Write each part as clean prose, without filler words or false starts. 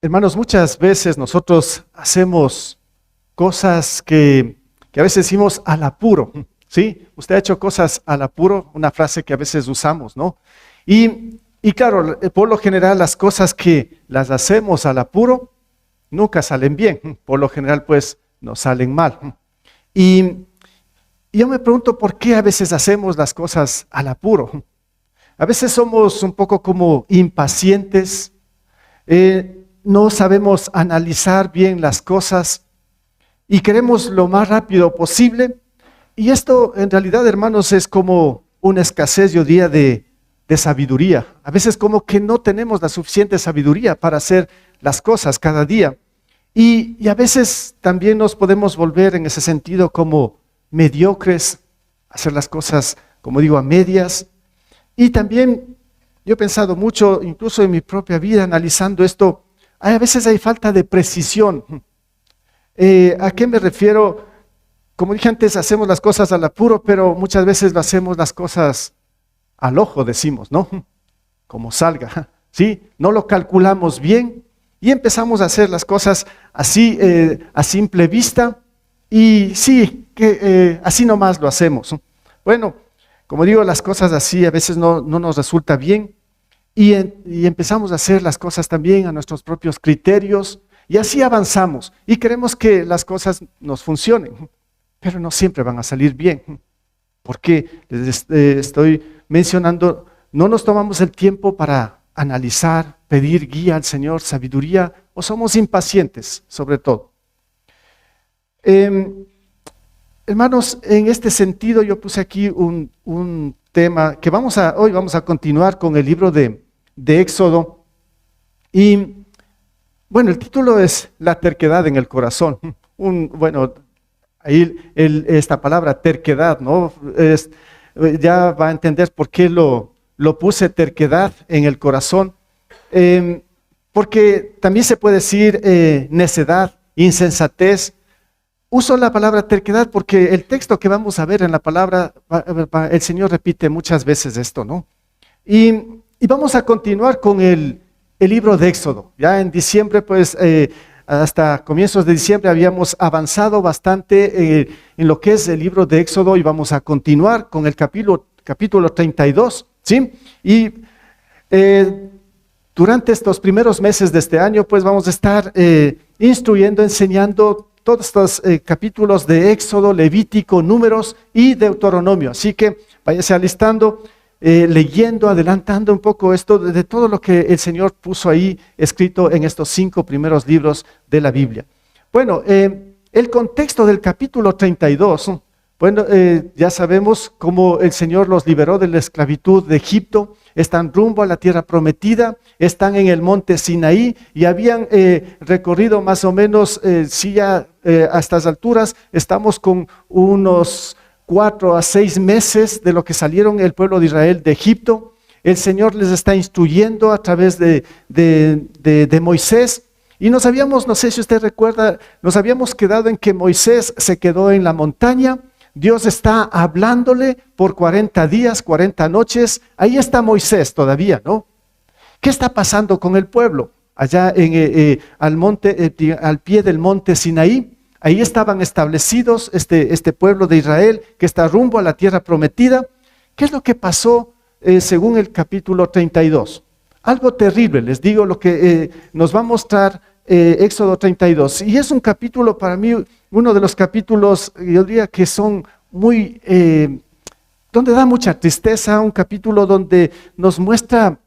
Hermanos, muchas veces nosotros hacemos cosas que a veces decimos al apuro, ¿sí? Usted ha hecho cosas al apuro, una frase que a veces usamos, ¿no? Y claro, por lo general las cosas que las hacemos al apuro nunca salen bien, por lo general pues nos salen mal. Y yo me pregunto por qué a veces hacemos las cosas al apuro. A veces somos un poco como impacientes, no sabemos analizar bien las cosas y queremos lo más rápido posible. Y esto en realidad, hermanos, es como una escasez, yo diría, de sabiduría. A veces como que no tenemos la suficiente sabiduría para hacer las cosas cada día. Y a veces también nos podemos volver en ese sentido como mediocres, hacer las cosas, como digo, a medias. Y también yo he pensado mucho, incluso en mi propia vida, analizando esto, a veces hay falta de precisión. ¿A qué me refiero? Como dije antes, hacemos las cosas al apuro, pero muchas veces lo hacemos las cosas al ojo, decimos, ¿no? Como salga, ¿sí? No lo calculamos bien y empezamos a hacer las cosas así, a simple vista, y sí, que así nomás lo hacemos. Bueno, como digo, las cosas así a veces no nos resulta bien. Y empezamos a hacer las cosas también a nuestros propios criterios y así avanzamos y queremos que las cosas nos funcionen, pero no siempre van a salir bien. Porque les estoy mencionando, no nos tomamos el tiempo para analizar, pedir guía al Señor, sabiduría, o somos impacientes sobre todo. Hermanos, en este sentido yo puse aquí un tema que hoy vamos a continuar con el libro de Éxodo. Y bueno, el título es La terquedad en el corazón. Bueno, ahí esta palabra terquedad, ¿no? Ya va a entender por qué lo puse terquedad en el corazón. Porque también se puede decir necedad, insensatez. Uso la palabra terquedad porque el texto que vamos a ver en la palabra, el Señor repite muchas veces esto, ¿no? Y vamos a continuar con el libro de Éxodo. Ya en diciembre, pues hasta comienzos de diciembre habíamos avanzado bastante en lo que es el libro de Éxodo y vamos a continuar con el capítulo 32, ¿sí? Y durante estos primeros meses de este año, pues vamos a estar instruyendo, enseñando todos estos capítulos de Éxodo, Levítico, Números y Deuteronomio. Así que váyase alistando, leyendo, adelantando un poco esto de todo lo que el Señor puso ahí escrito en estos 5 primeros libros de la Biblia. Bueno, el contexto del capítulo 32, bueno, ya sabemos cómo el Señor los liberó de la esclavitud de Egipto, están rumbo a la tierra prometida, están en el monte Sinaí y habían recorrido más o menos, si ya a estas alturas estamos con unos 4 a 6 meses de lo que salieron el pueblo de Israel de Egipto. El Señor les está instruyendo a través de Moisés. Y no sé si usted recuerda, nos habíamos quedado en que Moisés se quedó en la montaña. Dios está hablándole por 40 días, 40 noches. Ahí está Moisés todavía, ¿no? ¿Qué está pasando con el pueblo? Allá al pie del monte Sinaí. Ahí estaban establecidos este pueblo de Israel que está rumbo a la tierra prometida. ¿Qué es lo que pasó según el capítulo 32? Algo terrible, les digo lo que nos va a mostrar Éxodo 32. Y es un capítulo para mí, uno de los capítulos, yo diría que son muy, donde da mucha tristeza, un capítulo donde nos muestra,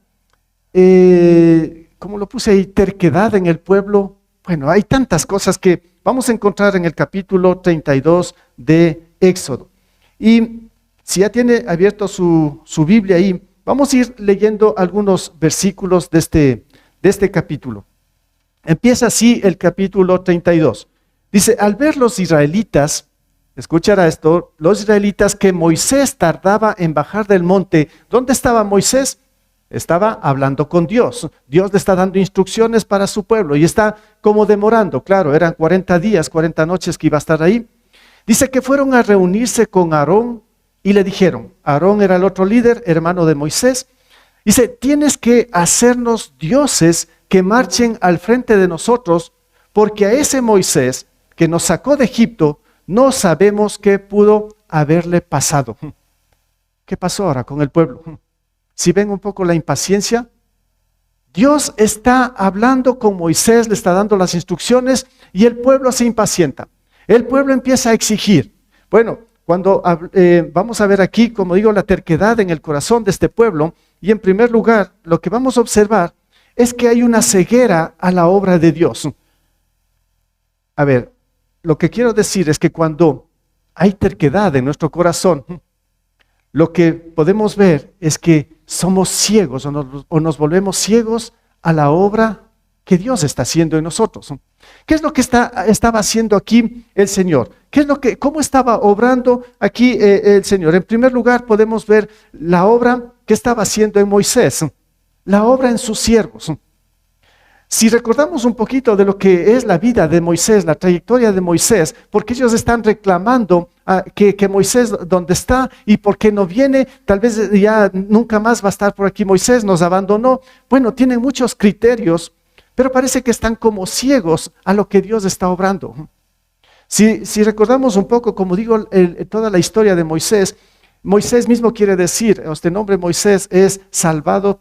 como lo puse ahí, terquedad en el pueblo. Bueno, hay tantas cosas que vamos a encontrar en el capítulo 32 de Éxodo. Y si ya tiene abierto su Biblia ahí, vamos a ir leyendo algunos versículos de este capítulo. Empieza así el capítulo 32. Dice, al ver los israelitas, escuchará esto, los israelitas que Moisés tardaba en bajar del monte. ¿Dónde estaba Moisés? Estaba hablando con Dios. Dios le está dando instrucciones para su pueblo y está como demorando. Claro, eran 40 días, 40 noches que iba a estar ahí. Dice que fueron a reunirse con Aarón y le dijeron, Aarón era el otro líder, hermano de Moisés. Dice, tienes que hacernos dioses que marchen al frente de nosotros, porque a ese Moisés que nos sacó de Egipto, no sabemos qué pudo haberle pasado. ¿Qué pasó ahora con el pueblo? Si ven un poco la impaciencia, Dios está hablando con Moisés, le está dando las instrucciones y el pueblo se impacienta. El pueblo empieza a exigir. Bueno, cuando vamos a ver aquí, como digo, la terquedad en el corazón de este pueblo, y en primer lugar, lo que vamos a observar es que hay una ceguera a la obra de Dios. A ver, lo que quiero decir es que cuando hay terquedad en nuestro corazón, lo que podemos ver es que somos ciegos o nos volvemos ciegos a la obra que Dios está haciendo en nosotros. ¿Qué es lo que estaba haciendo aquí el Señor? ¿Cómo estaba obrando aquí el Señor? En primer lugar, podemos ver la obra que estaba haciendo en Moisés, la obra en sus siervos. Si recordamos un poquito de lo que es la vida de Moisés, la trayectoria de Moisés, porque ellos están reclamando que Moisés dónde está y por qué no viene, tal vez ya nunca más va a estar por aquí Moisés, nos abandonó. Bueno, tienen muchos criterios, pero parece que están como ciegos a lo que Dios está obrando. Si recordamos un poco, como digo, toda la historia de Moisés, Moisés mismo quiere decir, este nombre Moisés es salvado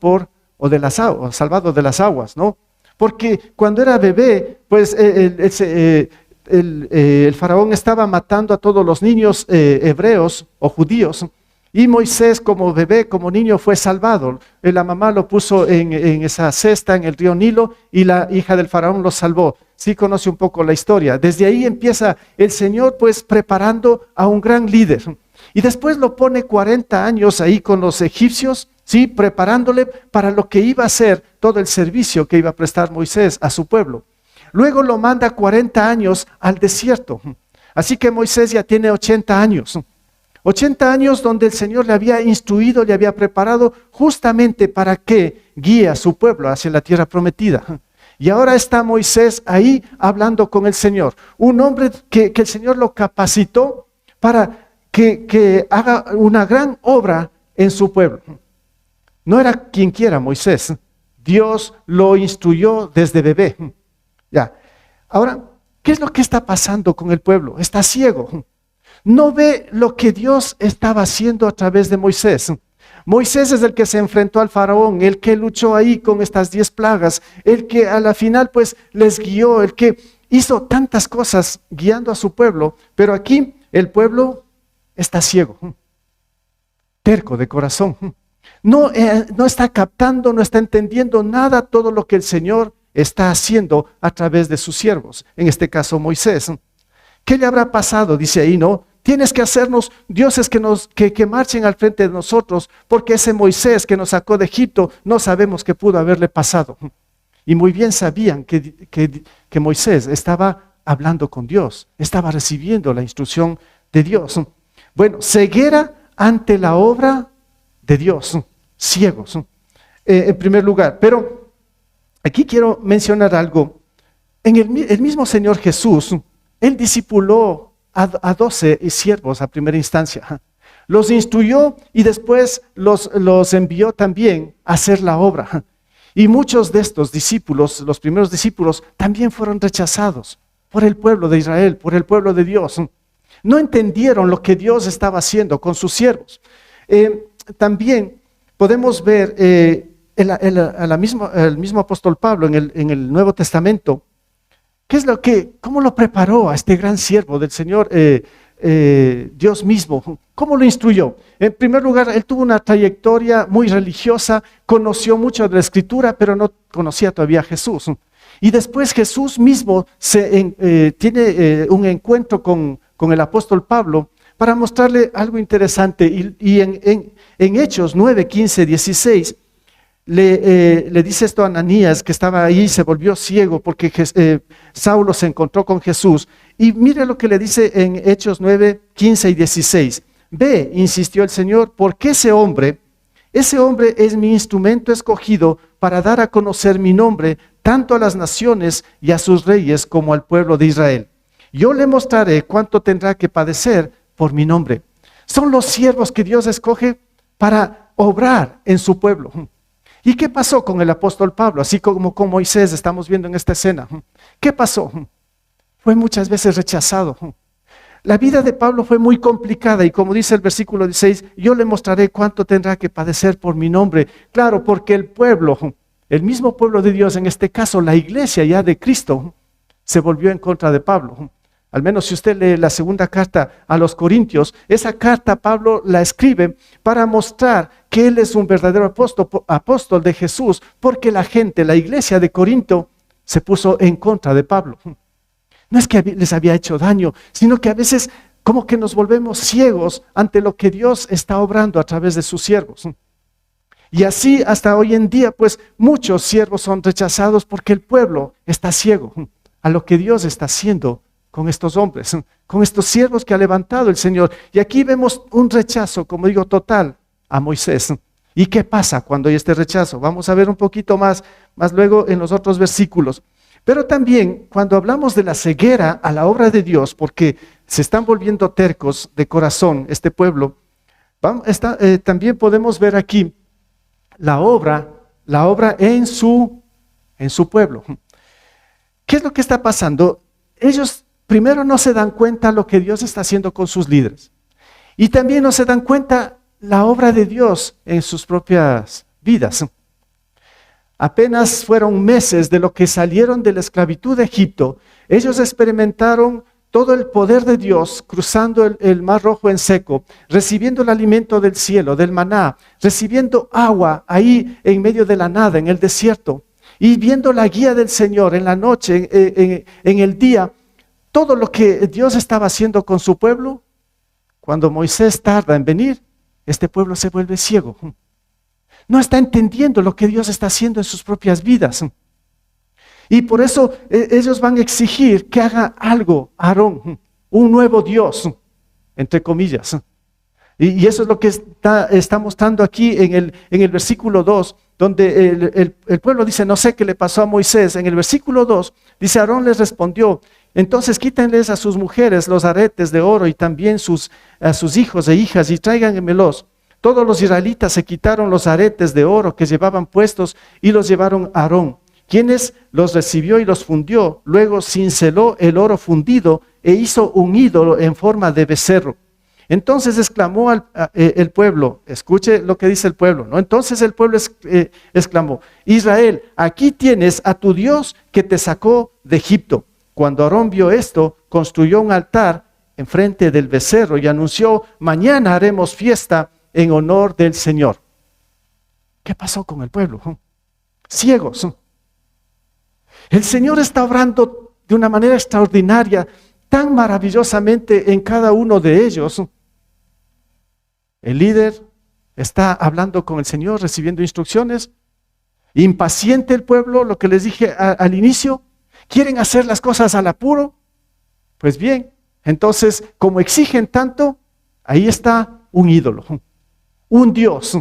salvado de las aguas, ¿no? Porque cuando era bebé, pues el faraón estaba matando a todos los niños hebreos o judíos, y Moisés como bebé, como niño fue salvado. La mamá lo puso en esa cesta en el río Nilo y la hija del faraón lo salvó. Sí conoce un poco la historia. Desde ahí empieza el Señor pues preparando a un gran líder. Y después lo pone 40 años ahí con los egipcios, ¿sí? Preparándole para lo que iba a ser todo el servicio que iba a prestar Moisés a su pueblo. Luego lo manda 40 años al desierto. Así que Moisés ya tiene 80 años. 80 años donde el Señor le había instruido, le había preparado justamente para que guíe a su pueblo hacia la tierra prometida. Y ahora está Moisés ahí hablando con el Señor. Un hombre que el Señor lo capacitó para que haga una gran obra en su pueblo. No era quien quiera Moisés. Dios lo instruyó desde bebé. Ya. Ahora, ¿qué es lo que está pasando con el pueblo? Está ciego. No ve lo que Dios estaba haciendo a través de Moisés. Moisés es el que se enfrentó al faraón, el que luchó ahí con estas 10 plagas, el que a la final pues les guió, el que hizo tantas cosas guiando a su pueblo, pero aquí el pueblo está ciego, terco de corazón. No está captando, no está entendiendo nada todo lo que el Señor está haciendo a través de sus siervos, en este caso Moisés. ¿Qué le habrá pasado? Dice ahí, ¿no? Tienes que hacernos dioses que marchen al frente de nosotros, porque ese Moisés que nos sacó de Egipto, no sabemos qué pudo haberle pasado. Y muy bien sabían que Moisés estaba hablando con Dios, estaba recibiendo la instrucción de Dios. Bueno, ceguera ante la obra de Dios, ciegos, en primer lugar. Pero aquí quiero mencionar algo. El mismo Señor Jesús, Él discipuló a 12 siervos a primera instancia. Los instruyó y después los envió también a hacer la obra. Y muchos de estos discípulos, los primeros discípulos, también fueron rechazados por el pueblo de Israel, por el pueblo de Dios. No entendieron lo que Dios estaba haciendo con sus siervos. También podemos ver el mismo apóstol Pablo en el Nuevo Testamento. ¿Cómo lo preparó a este gran siervo del Señor, Dios mismo? ¿Cómo lo instruyó? En primer lugar, él tuvo una trayectoria muy religiosa, conoció mucho de la Escritura, pero no conocía todavía a Jesús. Y después Jesús mismo tiene un encuentro con el apóstol Pablo para mostrarle algo interesante. Y en Hechos 9, 15, 16, le dice esto a Ananías, que estaba ahí y se volvió ciego porque Saulo se encontró con Jesús. Y mire lo que le dice en Hechos 9, 15 y 16. Ve, insistió el Señor, porque ese hombre es mi instrumento escogido para dar a conocer mi nombre tanto a las naciones y a sus reyes como al pueblo de Israel. Yo le mostraré cuánto tendrá que padecer por mi nombre. Son los siervos que Dios escoge para obrar en su pueblo. ¿Y qué pasó con el apóstol Pablo? Así como con Moisés estamos viendo en esta escena. ¿Qué pasó? Fue muchas veces rechazado. La vida de Pablo fue muy complicada y como dice el versículo 16, yo le mostraré cuánto tendrá que padecer por mi nombre. Claro, porque el pueblo, el mismo pueblo de Dios, en este caso la iglesia ya de Cristo, se volvió en contra de Pablo. Al menos si usted lee la segunda carta a los Corintios, esa carta Pablo la escribe para mostrar que él es un verdadero apóstol de Jesús, porque la gente, la iglesia de Corinto, se puso en contra de Pablo. No es que les había hecho daño, sino que a veces como que nos volvemos ciegos ante lo que Dios está obrando a través de sus siervos. Y así hasta hoy en día, pues muchos siervos son rechazados porque el pueblo está ciego a lo que Dios está haciendo con estos hombres, con estos siervos que ha levantado el Señor. Y aquí vemos un rechazo, como digo, total a Moisés. ¿Y qué pasa cuando hay este rechazo? Vamos a ver un poquito más luego en los otros versículos. Pero también cuando hablamos de la ceguera a la obra de Dios, porque se están volviendo tercos de corazón este pueblo, también podemos ver aquí la obra en su pueblo. ¿Qué es lo que está pasando? Ellos primero no se dan cuenta lo que Dios está haciendo con sus líderes. Y también no se dan cuenta la obra de Dios en sus propias vidas. Apenas fueron meses de lo que salieron de la esclavitud de Egipto. Ellos experimentaron todo el poder de Dios cruzando el Mar Rojo en seco, recibiendo el alimento del cielo, del maná, recibiendo agua ahí en medio de la nada, en el desierto, y viendo la guía del Señor en la noche, en el día, todo lo que Dios estaba haciendo con su pueblo. Cuando Moisés tarda en venir, este pueblo se vuelve ciego. No está entendiendo lo que Dios está haciendo en sus propias vidas. Y por eso ellos van a exigir que haga algo, Aarón, un nuevo Dios, entre comillas. Y eso es lo que está mostrando aquí en el versículo 2, donde el pueblo dice, no sé qué le pasó a Moisés. En el versículo 2 dice, Aarón les respondió, entonces quítenles a sus mujeres los aretes de oro y también a sus hijos e hijas y tráiganmelos. Todos los israelitas se quitaron los aretes de oro que llevaban puestos y los llevaron a Aarón, quienes los recibió y los fundió. Luego cinceló el oro fundido e hizo un ídolo en forma de becerro. Entonces exclamó el pueblo, escuche lo que dice el pueblo, ¿no? Entonces el pueblo exclamó, Israel, aquí tienes a tu Dios que te sacó de Egipto. Cuando Aarón vio esto, construyó un altar enfrente del becerro y anunció, mañana haremos fiesta en honor del Señor. ¿Qué pasó con el pueblo? Ciegos. El Señor está obrando de una manera extraordinaria, tan maravillosamente en cada uno de ellos. El líder está hablando con el Señor, recibiendo instrucciones. Impaciente el pueblo, lo que les dije al inicio. ¿Quieren hacer las cosas al apuro? Pues bien, entonces, como exigen tanto, ahí está un ídolo. Un Dios.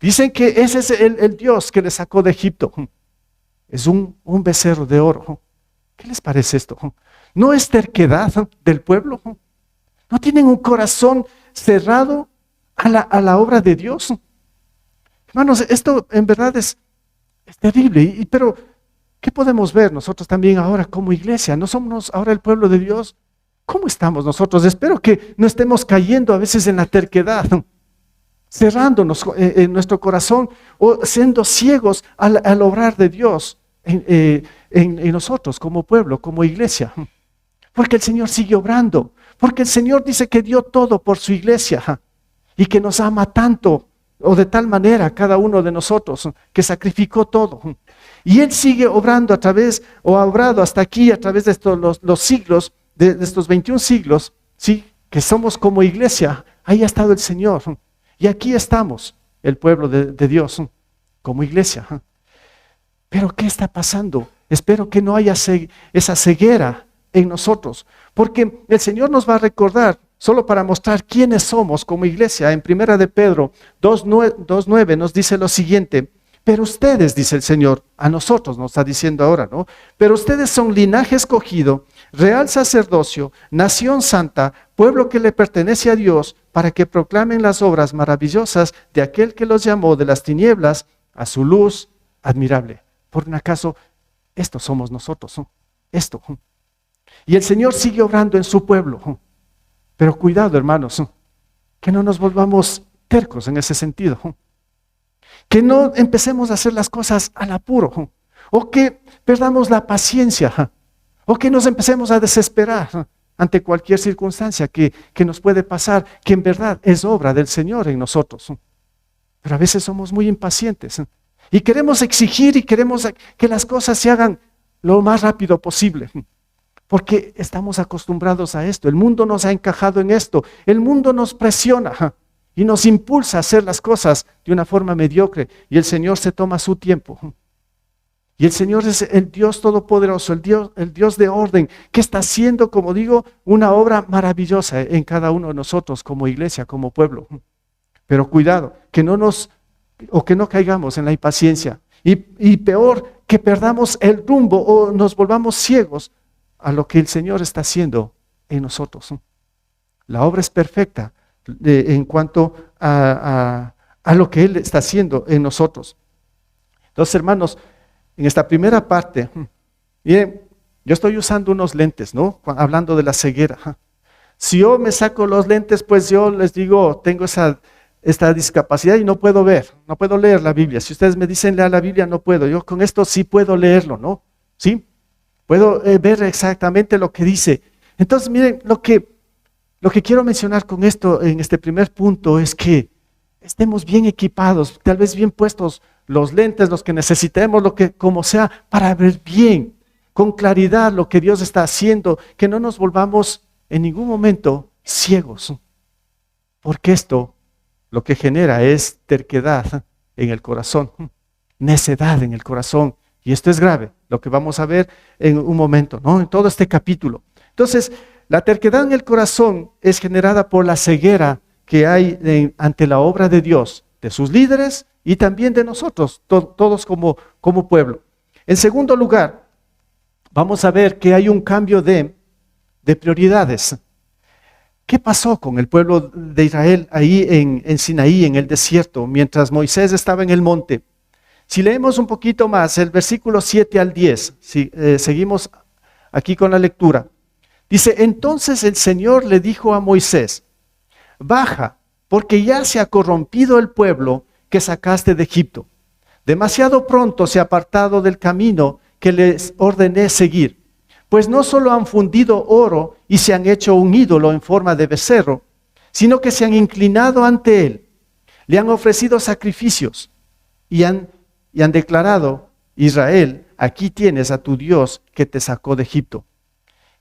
Dicen que ese es el Dios que les sacó de Egipto. Es un becerro de oro. ¿Qué les parece esto? ¿No es terquedad del pueblo? ¿No tienen un corazón cerrado a la obra de Dios? Hermanos, esto en verdad es terrible. Pero, ¿qué podemos ver nosotros también ahora como iglesia? ¿No somos ahora el pueblo de Dios? ¿Cómo estamos nosotros? Espero que no estemos cayendo a veces en la terquedad, cerrándonos en nuestro corazón o siendo ciegos al obrar de Dios en nosotros como pueblo, como iglesia. Porque el Señor sigue obrando, porque el Señor dice que dio todo por su iglesia y que nos ama tanto o de tal manera a cada uno de nosotros que sacrificó todo. Y Él sigue obrando a través, o ha obrado hasta aquí a través de estos, los siglos, de estos 21 siglos, ¿sí? Que somos como iglesia. Ahí ha estado el Señor. Y aquí estamos, el pueblo de Dios, como iglesia. Pero ¿qué está pasando? Espero que no haya esa ceguera en nosotros, porque el Señor nos va a recordar, solo para mostrar quiénes somos como iglesia. En 1 de Pedro 2:9 nos dice lo siguiente, pero ustedes, dice el Señor, a nosotros nos está diciendo ahora, ¿no? Pero ustedes son linaje escogido, real sacerdocio, nación santa, pueblo que le pertenece a Dios, para que proclamen las obras maravillosas de aquel que los llamó de las tinieblas a su luz admirable. ¿Por un acaso estos somos nosotros? Esto. Y el Señor sigue obrando en su pueblo. Pero cuidado, hermanos, que no nos volvamos tercos en ese sentido. Que no empecemos a hacer las cosas al apuro. O que perdamos la paciencia. O que nos empecemos a desesperar ante cualquier circunstancia que nos puede pasar, que en verdad es obra del Señor en nosotros. Pero a veces somos muy impacientes y queremos exigir y queremos que las cosas se hagan lo más rápido posible, porque estamos acostumbrados a esto. El mundo nos ha encajado en esto. El mundo nos presiona y nos impulsa a hacer las cosas de una forma mediocre, y el Señor se toma su tiempo. Y el Señor es el Dios todopoderoso, el Dios de orden, que está haciendo, como digo, una obra maravillosa en cada uno de nosotros como iglesia, como pueblo. Pero cuidado, que no caigamos en la impaciencia. Y peor, que perdamos el rumbo o nos volvamos ciegos a lo que el Señor está haciendo en nosotros. La obra es perfecta en cuanto a lo que Él está haciendo en nosotros. Entonces, hermanos, en esta primera parte, bien, yo estoy usando unos lentes, ¿no? Hablando de la ceguera. Si yo me saco los lentes, pues yo les digo, tengo esta discapacidad y no puedo leer la Biblia. Si ustedes me dicen leer la Biblia, no puedo. Yo con esto sí puedo leerlo, ¿no? ¿Sí? Puedo ver exactamente lo que dice. Entonces, miren, lo que quiero mencionar con esto, en este primer punto, es que estemos bien equipados, tal vez bien puestos los lentes, los que necesitemos, como sea, para ver bien, con claridad lo que Dios está haciendo, que no nos volvamos en ningún momento ciegos, porque esto lo que genera es terquedad en el corazón, necedad en el corazón, y esto es grave, lo que vamos a ver en un momento, ¿no? En todo este capítulo. Entonces, la terquedad en el corazón es generada por la ceguera que hay ante la obra de Dios, de sus líderes y también de nosotros, todos como pueblo. En segundo lugar, vamos a ver que hay un cambio de prioridades. ¿Qué pasó con el pueblo de Israel ahí en Sinaí, en el desierto, mientras Moisés estaba en el monte? Si leemos un poquito más, el versículo 7 al 10, seguimos aquí con la lectura. Dice, entonces el Señor le dijo a Moisés, baja, porque ya se ha corrompido el pueblo que sacaste de Egipto. Demasiado pronto se ha apartado del camino que les ordené seguir. Pues no solo han fundido oro y se han hecho un ídolo en forma de becerro, sino que se han inclinado ante él, le han ofrecido sacrificios y han declarado, Israel, aquí tienes a tu Dios que te sacó de Egipto.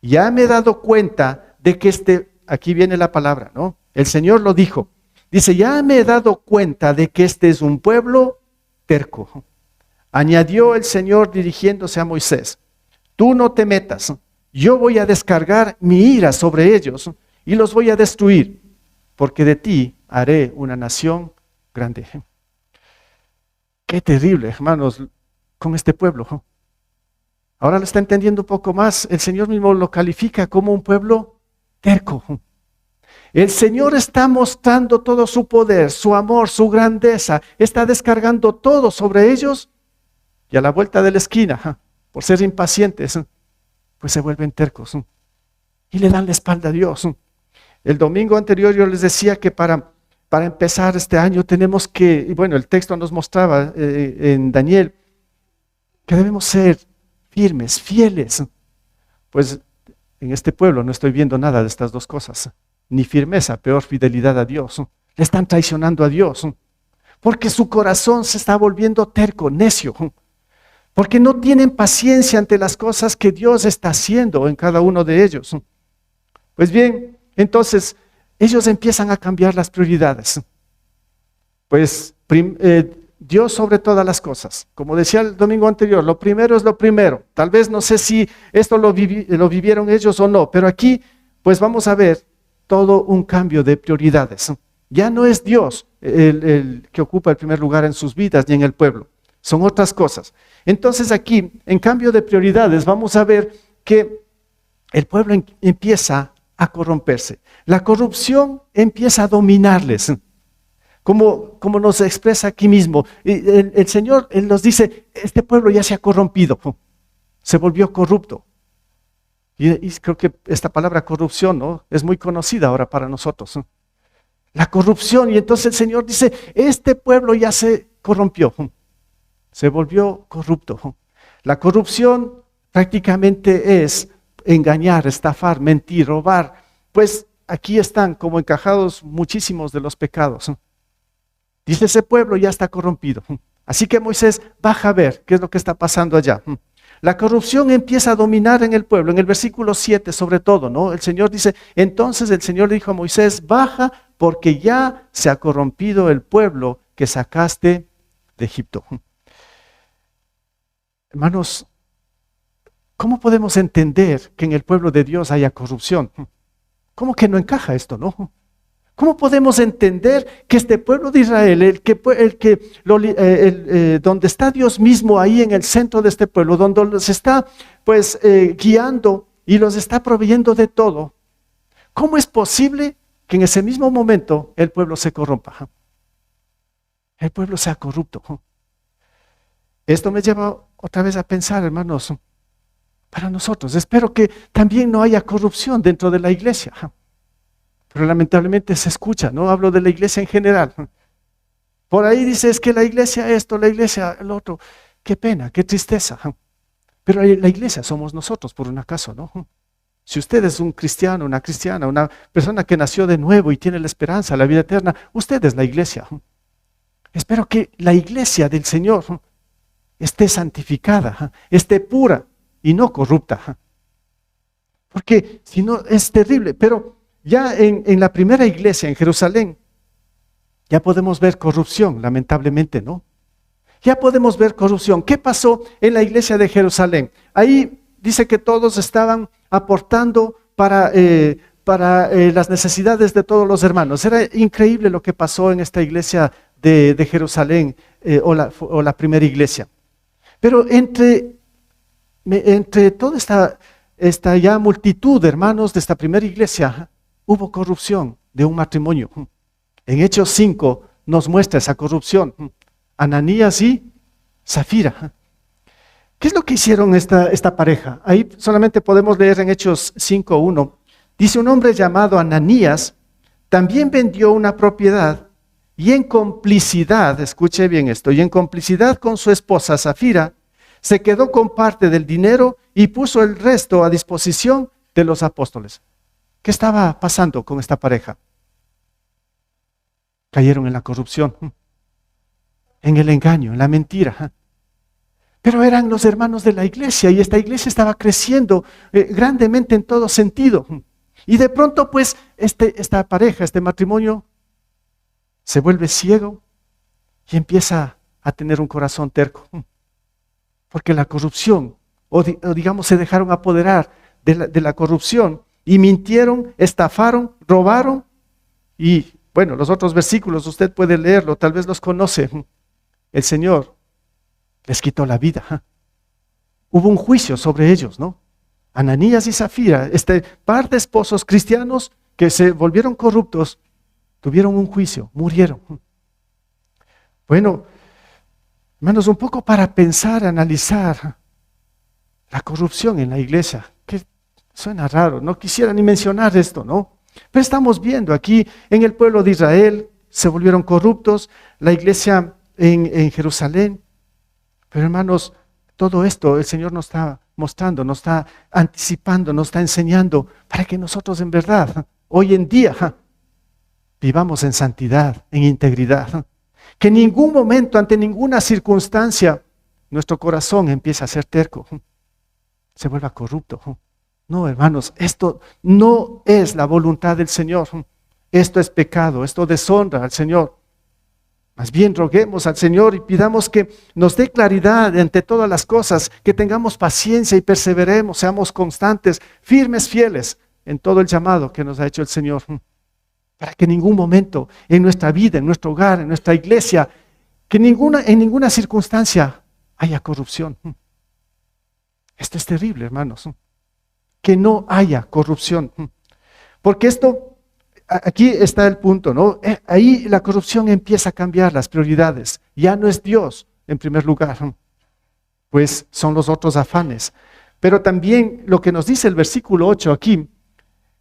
Ya me he dado cuenta de que aquí viene la palabra, ¿no? El Señor lo dijo. Dice, ya me he dado cuenta de que este es un pueblo terco. Añadió el Señor dirigiéndose a Moisés, tú no te metas, yo voy a descargar mi ira sobre ellos y los voy a destruir, porque de ti haré una nación grande. Qué terrible, hermanos, con este pueblo. Ahora lo está entendiendo un poco más. El Señor mismo lo califica como un pueblo terco. El Señor está mostrando todo su poder, su amor, su grandeza. Está descargando todo sobre ellos. Y a la vuelta de la esquina, por ser impacientes, pues se vuelven tercos. Y le dan la espalda a Dios. El domingo anterior yo les decía que para empezar este año tenemos que, y bueno, el texto nos mostraba en Daniel, que debemos ser firmes, fieles. Pues en este pueblo no estoy viendo nada de estas dos cosas. Ni firmeza, peor fidelidad a Dios. Le están traicionando a Dios. Porque su corazón se está volviendo terco, necio. Porque no tienen paciencia ante las cosas que Dios está haciendo en cada uno de ellos. Pues bien, entonces ellos empiezan a cambiar las prioridades. Pues Dios sobre todas las cosas. Como decía el domingo anterior, lo primero es lo primero. Tal vez no sé si esto lo vivieron ellos o no, pero aquí pues vamos a ver todo un cambio de prioridades. Ya no es Dios el que ocupa el primer lugar en sus vidas ni en el pueblo. Son otras cosas. Entonces aquí, en cambio de prioridades, vamos a ver que el pueblo empieza a corromperse. La corrupción empieza a dominarles. como nos expresa aquí mismo. El Señor Él nos dice, este pueblo ya se ha corrompido, se volvió corrupto. Y creo que esta palabra corrupción, ¿no?, es muy conocida ahora para nosotros, ¿no? La corrupción, y entonces el Señor dice, este pueblo ya se corrompió, se volvió corrupto. La corrupción prácticamente es engañar, estafar, mentir, robar. Pues aquí están como encajados muchísimos de los pecados. Dice, ese pueblo ya está corrompido. Así que Moisés baja a ver qué es lo que está pasando allá. La corrupción empieza a dominar en el pueblo, en el versículo 7 sobre todo, ¿no? El Señor dice, entonces el Señor le dijo a Moisés, baja porque ya se ha corrompido el pueblo que sacaste de Egipto. Hermanos, ¿cómo podemos entender que en el pueblo de Dios haya corrupción? ¿Cómo que no encaja esto, no? ¿Cómo podemos entender que este pueblo de Israel, donde está Dios mismo ahí en el centro de este pueblo, donde los está pues guiando y los está proveyendo de todo, cómo es posible que en ese mismo momento el pueblo se corrompa? El pueblo sea corrupto. Esto me lleva otra vez a pensar, hermanos, para nosotros, espero que también no haya corrupción dentro de la iglesia. Pero lamentablemente se escucha, no hablo de la iglesia en general. Por ahí dice, es que la iglesia esto, la iglesia el otro. Qué pena, qué tristeza. Pero la iglesia somos nosotros, por un acaso, ¿no? Si usted es un cristiano, una cristiana, una persona que nació de nuevo y tiene la esperanza, la vida eterna, usted es la iglesia. Espero que la iglesia del Señor esté santificada, esté pura y no corrupta. Porque si no es terrible, pero ya en la primera iglesia en Jerusalén, ya podemos ver corrupción, lamentablemente, ¿no? Ya podemos ver corrupción. ¿Qué pasó en la iglesia de Jerusalén? Ahí dice que todos estaban aportando para las necesidades de todos los hermanos. Era increíble lo que pasó en esta iglesia de Jerusalén, o la primera iglesia. Pero entre toda esta ya multitud de hermanos de esta primera iglesia, hubo corrupción de un matrimonio. En Hechos 5 nos muestra esa corrupción. Ananías y Zafira. ¿Qué es lo que hicieron esta pareja? Ahí solamente podemos leer en Hechos 5:1. Dice, un hombre llamado Ananías también vendió una propiedad y en complicidad, escuche bien esto, y en complicidad con su esposa Zafira, se quedó con parte del dinero y puso el resto a disposición de los apóstoles. ¿Qué estaba pasando con esta pareja? Cayeron en la corrupción, en el engaño, en la mentira. Pero eran los hermanos de la iglesia y esta iglesia estaba creciendo grandemente en todo sentido. Y de pronto pues esta pareja, este matrimonio, se vuelve ciego y empieza a tener un corazón terco. Porque la corrupción, o digamos se dejaron apoderar de la corrupción y mintieron, estafaron, robaron. Y bueno, los otros versículos usted puede leerlo, tal vez los conoce. El Señor les quitó la vida. Hubo un juicio sobre ellos, ¿no? Ananías y Zafira, este par de esposos cristianos que se volvieron corruptos, tuvieron un juicio, murieron. Bueno, hermanos, un poco para pensar, analizar la corrupción en la iglesia, que suena raro, no quisiera ni mencionar esto, ¿no? Pero estamos viendo aquí en el pueblo de Israel, se volvieron corruptos, la iglesia en Jerusalén. Pero hermanos, todo esto el Señor nos está mostrando, nos está anticipando, nos está enseñando para que nosotros en verdad, hoy en día, vivamos en santidad, en integridad. Que en ningún momento, ante ninguna circunstancia, nuestro corazón empiece a ser terco, se vuelva corrupto. No, hermanos, esto no es la voluntad del Señor. Esto es pecado, esto deshonra al Señor. Más bien roguemos al Señor y pidamos que nos dé claridad ante todas las cosas, que tengamos paciencia y perseveremos, seamos constantes, firmes, fieles en todo el llamado que nos ha hecho el Señor. Para que en ningún momento en nuestra vida, en nuestro hogar, en nuestra iglesia, que en ninguna circunstancia haya corrupción. Esto es terrible, hermanos. Que no haya corrupción. Porque esto aquí está el punto, ¿no? Ahí la corrupción empieza a cambiar las prioridades. Ya no es Dios en primer lugar, pues son los otros afanes. Pero también lo que nos dice el versículo 8 aquí,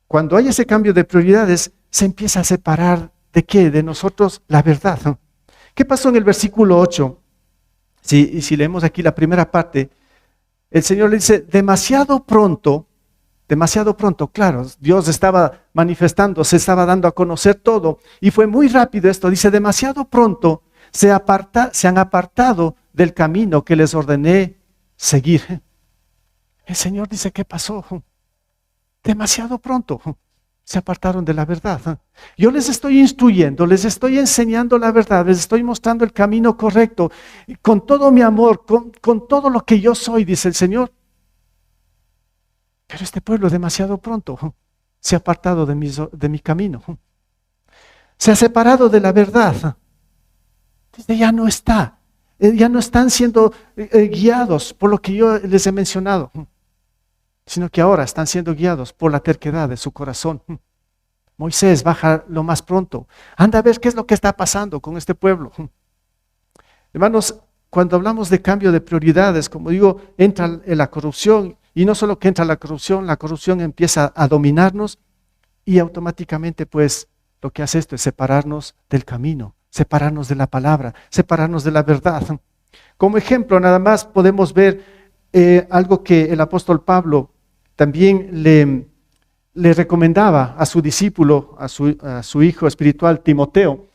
cuando hay ese cambio de prioridades, se empieza a separar ¿de qué? De nosotros la verdad, ¿no? ¿Qué pasó en el versículo 8? Si leemos aquí la primera parte, el Señor le dice, demasiado pronto, claro, Dios estaba manifestando, se estaba dando a conocer todo, y fue muy rápido esto, dice, demasiado pronto se han apartado del camino que les ordené seguir. El Señor dice, ¿qué pasó? Demasiado pronto se apartaron de la verdad. Yo les estoy instruyendo, les estoy enseñando la verdad, les estoy mostrando el camino correcto, con todo mi amor, con todo lo que yo soy, dice el Señor. Pero este pueblo demasiado pronto se ha apartado de mi camino. Se ha separado de la verdad. Dice, ya no están siendo guiados por lo que yo les he mencionado, sino que ahora están siendo guiados por la terquedad de su corazón. Moisés, baja lo más pronto. Anda a ver qué es lo que está pasando con este pueblo. Hermanos, cuando hablamos de cambio de prioridades, como digo, entra en la corrupción, y no solo que entra la corrupción empieza a dominarnos, y automáticamente pues lo que hace esto es separarnos del camino, separarnos de la palabra, separarnos de la verdad. Como ejemplo, nada más podemos ver algo que el apóstol Pablo también le recomendaba a su discípulo, a su hijo espiritual Timoteo.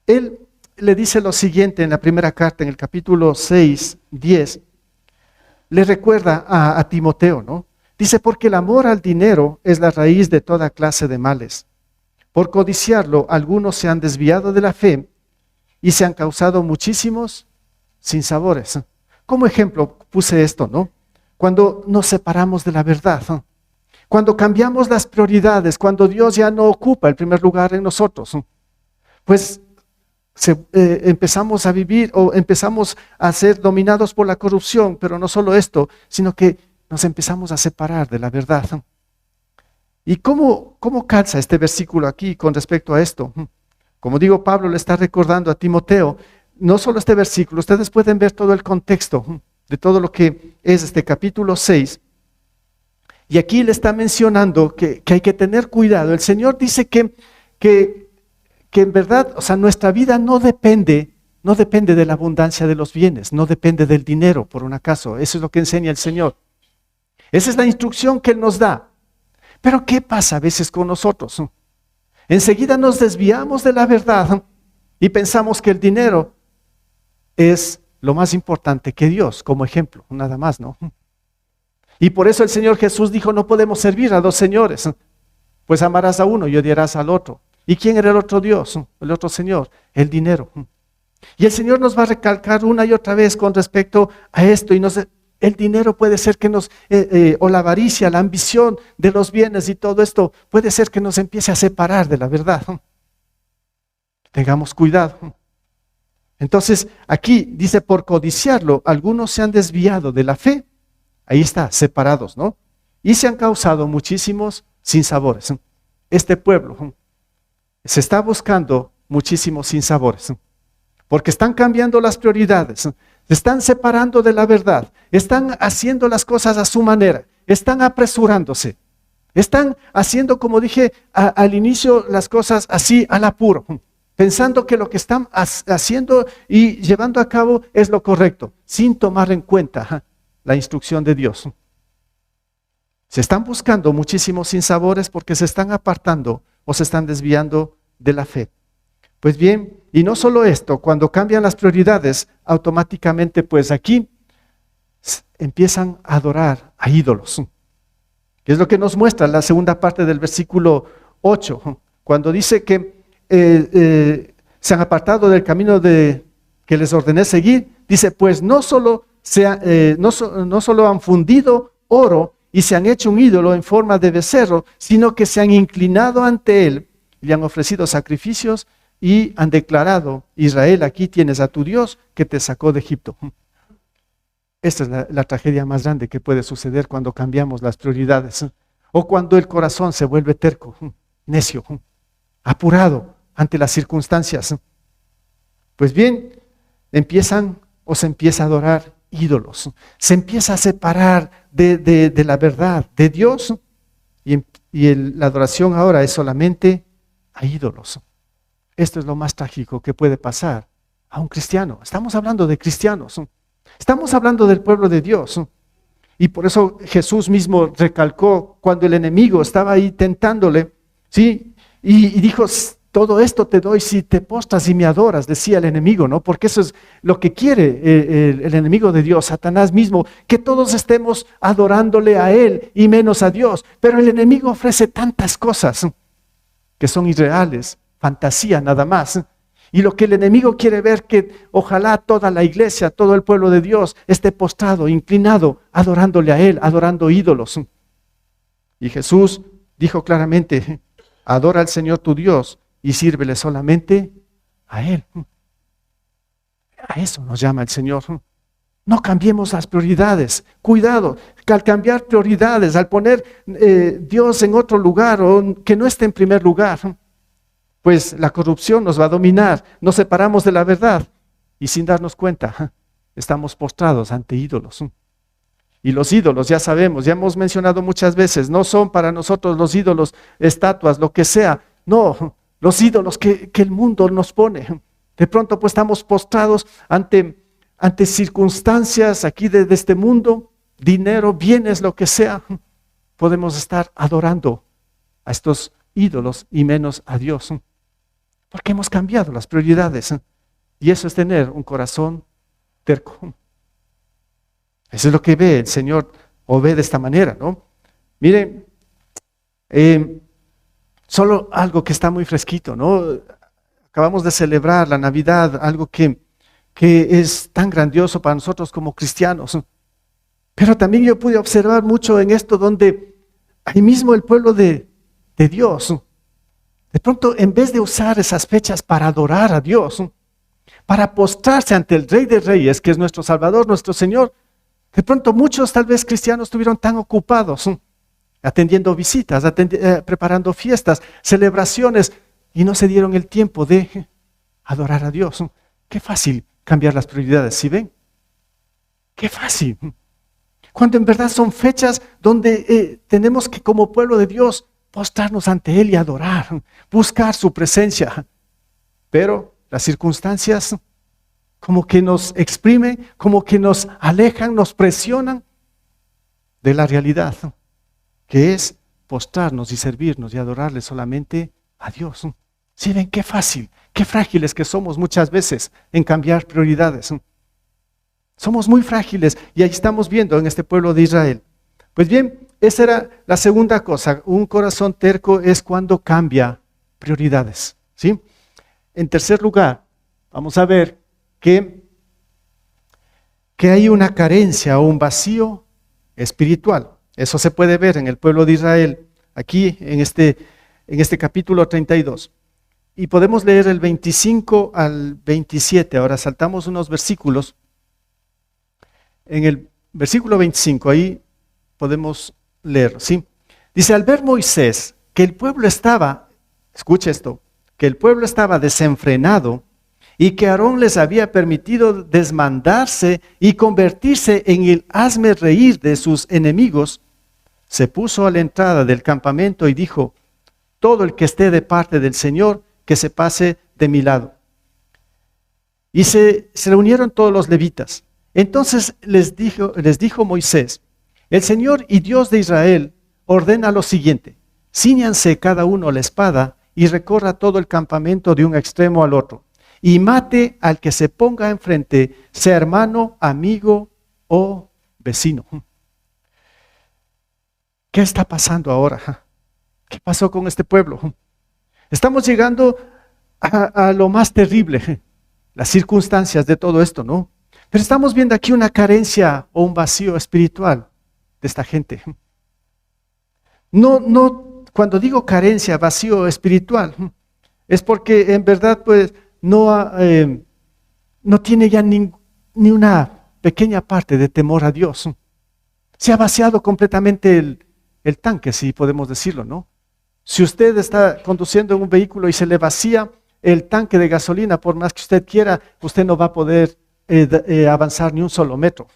Él le dice lo siguiente en la primera carta, en el capítulo 6, 10, le recuerda a Timoteo, ¿no? Dice, porque el amor al dinero es la raíz de toda clase de males. Por codiciarlo, algunos se han desviado de la fe y se han causado muchísimos sinsabores. Como ejemplo puse esto, ¿no? Cuando nos separamos de la verdad, ¿no? Cuando cambiamos las prioridades, cuando Dios ya no ocupa el primer lugar en nosotros, ¿no? Pues empezamos a vivir o empezamos a ser dominados por la corrupción, pero no solo esto, sino que nos empezamos a separar de la verdad, ¿no? ¿Y cómo calza este versículo aquí con respecto a esto? Como digo, Pablo le está recordando a Timoteo, no solo este versículo, ustedes pueden ver todo el contexto de todo lo que es este capítulo 6. Y aquí le está mencionando que hay que tener cuidado. El Señor dice que en verdad, o sea, nuestra vida no depende de la abundancia de los bienes, no depende del dinero, por un acaso. Eso es lo que enseña el Señor. Esa es la instrucción que Él nos da. Pero ¿qué pasa a veces con nosotros? Enseguida nos desviamos de la verdad y pensamos que el dinero es lo más importante que Dios, como ejemplo, nada más, ¿no? Y por eso el Señor Jesús dijo, no podemos servir a dos señores, pues amarás a uno y odiarás al otro. ¿Y quién era el otro Dios, el otro Señor? El dinero. Y el Señor nos va a recalcar una y otra vez con respecto a esto, y el dinero puede ser que o la avaricia, la ambición de los bienes y todo esto, puede ser que nos empiece a separar de la verdad. Tengamos cuidado. Entonces, aquí dice, por codiciarlo, algunos se han desviado de la fe. Ahí está, separados, ¿no? Y se han causado muchísimos sinsabores. Este pueblo se está buscando muchísimos sinsabores, porque están cambiando las prioridades, se están separando de la verdad, están haciendo las cosas a su manera, están apresurándose, están haciendo, como dije al inicio, las cosas así al apuro, pensando que lo que están haciendo y llevando a cabo es lo correcto, sin tomar en cuenta la instrucción de Dios. Se están buscando muchísimos sinsabores porque se están apartando o se están desviando de la fe. Pues bien, y no solo esto, cuando cambian las prioridades, automáticamente pues aquí empiezan a adorar a ídolos. Que es lo que nos muestra la segunda parte del versículo 8, cuando dice que se han apartado del camino que les ordené seguir, dice, pues no solo han fundido oro y se han hecho un ídolo en forma de becerro, sino que se han inclinado ante él, le han ofrecido sacrificios y han declarado, Israel, aquí tienes a tu Dios que te sacó de Egipto. Esta es la tragedia más grande que puede suceder cuando cambiamos las prioridades o cuando el corazón se vuelve terco, necio. apurado ante las circunstancias. Pues bien, se empieza a adorar ídolos, se empieza a separar de la verdad, de Dios, la adoración ahora es solamente a ídolos. Esto es lo más trágico que puede pasar a un cristiano. Estamos hablando de cristianos, estamos hablando del pueblo de Dios. Y por eso Jesús mismo recalcó cuando el enemigo estaba ahí tentándole, ¿sí? Y dijo, todo esto te doy si te postras y me adoras, decía el enemigo, ¿no? Porque eso es lo que quiere el enemigo de Dios, Satanás mismo, que todos estemos adorándole a él y menos a Dios. Pero el enemigo ofrece tantas cosas que son irreales, fantasía nada más. Y lo que el enemigo quiere ver, que ojalá toda la iglesia, todo el pueblo de Dios esté postrado, inclinado, adorándole a él, adorando ídolos. Y Jesús dijo claramente, adora al Señor tu Dios y sírvele solamente a Él. A eso nos llama el Señor. No cambiemos las prioridades. Cuidado, que al cambiar prioridades, al poner Dios en otro lugar o que no esté en primer lugar, pues la corrupción nos va a dominar. Nos separamos de la verdad y sin darnos cuenta estamos postrados ante ídolos. Y los ídolos, ya sabemos, ya hemos mencionado muchas veces, no son para nosotros los ídolos, estatuas, lo que sea. No, los ídolos que el mundo nos pone. De pronto pues estamos postrados ante circunstancias aquí de este mundo, dinero, bienes, lo que sea. Podemos estar adorando a estos ídolos y menos a Dios. Porque hemos cambiado las prioridades. Y eso es tener un corazón terco. Eso es lo que ve el Señor, o ve de esta manera, ¿no? Miren, solo algo que está muy fresquito, ¿no? Acabamos de celebrar la Navidad, algo que es tan grandioso para nosotros como cristianos. Pero también yo pude observar mucho en esto donde ahí mismo el pueblo de Dios, de pronto en vez de usar esas fechas para adorar a Dios, para postrarse ante el Rey de Reyes, que es nuestro Salvador, nuestro Señor, de pronto muchos tal vez cristianos estuvieron tan ocupados atendiendo visitas, preparando fiestas, celebraciones, y no se dieron el tiempo de adorar a Dios. Qué fácil cambiar las prioridades, ¿sí ven? Qué fácil. Cuando en verdad son fechas donde tenemos que como pueblo de Dios postrarnos ante Él y adorar, buscar su presencia. Pero las circunstancias como que nos exprimen, como que nos alejan, nos presionan de la realidad, que es postrarnos y servirnos y adorarle solamente a Dios. ¿Sí ven qué fácil, qué frágiles que somos muchas veces en cambiar prioridades? Somos muy frágiles y ahí estamos viendo en este pueblo de Israel. Pues bien, esa era la segunda cosa. Un corazón terco es cuando cambia prioridades, ¿sí? En tercer lugar, vamos a ver que hay una carencia o un vacío espiritual. Eso se puede ver en el pueblo de Israel, aquí en este capítulo 32. Y podemos leer el 25 al 27. Ahora saltamos unos versículos. En el versículo 25, ahí podemos leer, ¿sí? Dice, al ver Moisés que el pueblo estaba, escuche esto, que el pueblo estaba desenfrenado y que Aarón les había permitido desmandarse y convertirse en el hazme reír de sus enemigos, se puso a la entrada del campamento y dijo, todo el que esté de parte del Señor, que se pase de mi lado. Y se reunieron todos los levitas. Entonces les dijo Moisés, el Señor y Dios de Israel ordena lo siguiente, cíñanse cada uno la espada y recorra todo el campamento de un extremo al otro, y mate al que se ponga enfrente, sea hermano, amigo o vecino. ¿Qué está pasando ahora? ¿Qué pasó con este pueblo? Estamos llegando a lo más terrible, las circunstancias de todo esto, ¿no? Pero estamos viendo aquí una carencia o un vacío espiritual de esta gente. No, cuando digo carencia, vacío espiritual, es porque en verdad pues no tiene ya ni una pequeña parte de temor a Dios. Se ha vaciado completamente el tanque, si podemos decirlo, ¿no? Si usted está conduciendo en un vehículo y se le vacía el tanque de gasolina, por más que usted quiera, usted no va a poder avanzar ni un solo metro.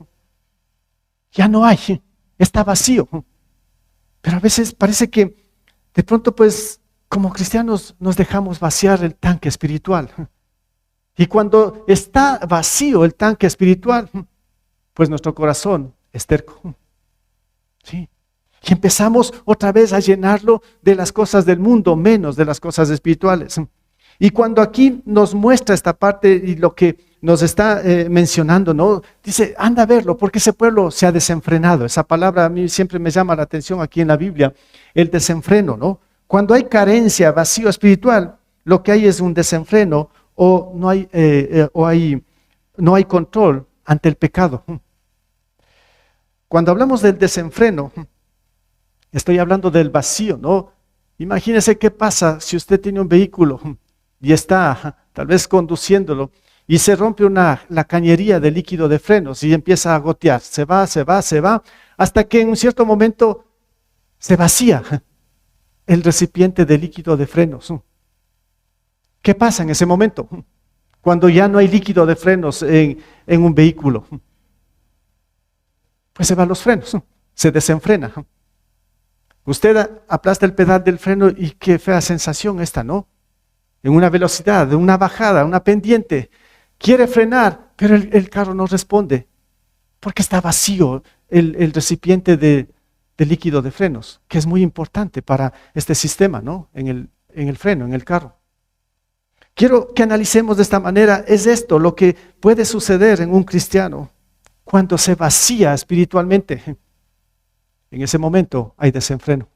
Ya no hay, está vacío. Pero a veces parece que de pronto, pues, como cristianos nos dejamos vaciar el tanque espiritual. Y cuando está vacío el tanque espiritual, pues nuestro corazón es terco. ¿Sí? Y empezamos otra vez a llenarlo de las cosas del mundo, menos de las cosas espirituales. Y cuando aquí nos muestra esta parte y lo que nos está mencionando, ¿no? Dice, anda a verlo, porque ese pueblo se ha desenfrenado. Esa palabra a mí siempre me llama la atención aquí en la Biblia, el desenfreno, ¿no? Cuando hay carencia, vacío espiritual, lo que hay es un desenfreno o no hay control ante el pecado. Cuando hablamos del desenfreno, estoy hablando del vacío, ¿no? Imagínese qué pasa si usted tiene un vehículo y está tal vez conduciéndolo y se rompe la cañería de líquido de frenos y empieza a gotear. Se va, hasta que en un cierto momento se vacía el recipiente de líquido de frenos. ¿Qué pasa en ese momento? Cuando ya no hay líquido de frenos en un vehículo. Pues se van los frenos, se desenfrena. Usted aplasta el pedal del freno y qué fea sensación esta, ¿no? En una velocidad, de una bajada, una pendiente. Quiere frenar, pero el carro no responde. Porque está vacío el recipiente de líquido de frenos, que es muy importante para este sistema, ¿no? En el freno, en el carro. Quiero que analicemos de esta manera, es esto lo que puede suceder en un cristiano cuando se vacía espiritualmente. En ese momento hay desenfreno.